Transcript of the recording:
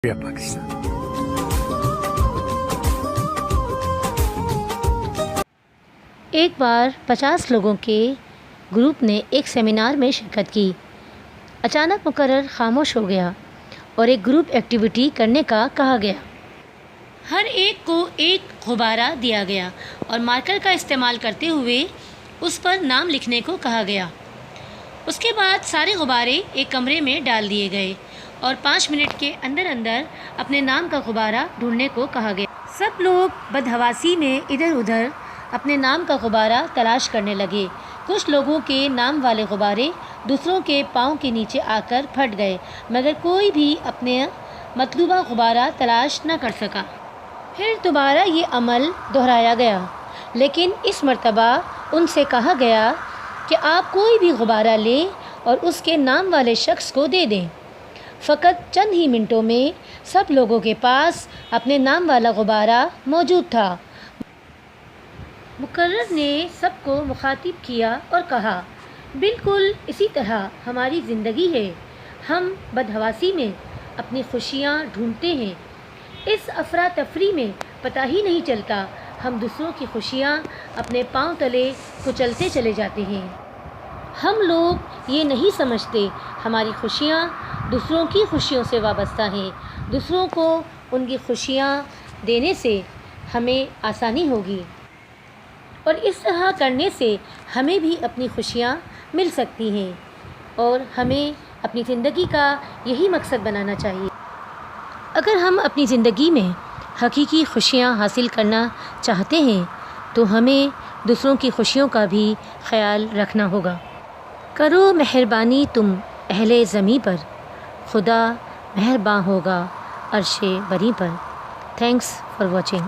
پاکستان۔ ایک بار 50 لوگوں کے گروپ نے ایک سیمینار میں شرکت کی۔ اچانک مقرر خاموش ہو گیا اور ایک گروپ ایکٹیویٹی کرنے کا کہا گیا۔ ہر ایک کو ایک غبارہ دیا گیا اور مارکر کا استعمال کرتے ہوئے اس پر نام لکھنے کو کہا گیا۔ اس کے بعد سارے غبارے ایک کمرے میں ڈال دیے گئے اور 5 منٹ کے اندر اندر اپنے نام کا غبارہ ڈھونڈنے کو کہا گیا۔ سب لوگ بدحواسی میں ادھر ادھر اپنے نام کا غبارہ تلاش کرنے لگے۔ کچھ لوگوں کے نام والے غبارے دوسروں کے پاؤں کے نیچے آ کر پھٹ گئے، مگر کوئی بھی اپنے مطلوبہ غبارہ تلاش نہ کر سکا۔ پھر دوبارہ یہ عمل دہرایا گیا، لیکن اس مرتبہ ان سے کہا گیا کہ آپ کوئی بھی غبارہ لیں اور اس کے نام والے شخص کو دے دیں۔ فقط چند ہی منٹوں میں سب لوگوں کے پاس اپنے نام والا غبارہ موجود تھا۔ مقرر نے سب کو مخاطب کیا اور کہا، بالکل اسی طرح ہماری زندگی ہے۔ ہم بدحواسی میں اپنی خوشیاں ڈھونڈتے ہیں۔ اس افراتفری میں پتہ ہی نہیں چلتا، ہم دوسروں کی خوشیاں اپنے پاؤں تلے کچلتے چلے جاتے ہیں۔ ہم لوگ یہ نہیں سمجھتے ہماری خوشیاں دوسروں کی خوشیوں سے وابستہ ہیں۔ دوسروں کو ان کی خوشیاں دینے سے ہمیں آسانی ہوگی اور اس طرح کرنے سے ہمیں بھی اپنی خوشیاں مل سکتی ہیں، اور ہمیں اپنی زندگی کا یہی مقصد بنانا چاہیے۔ اگر ہم اپنی زندگی میں حقیقی خوشیاں حاصل کرنا چاہتے ہیں تو ہمیں دوسروں کی خوشیوں کا بھی خیال رکھنا ہوگا۔ کرو مہربانی تم اہل زمیں پر، خدا مہرباں ہوگا عرش بری پر۔ Thanks for watching.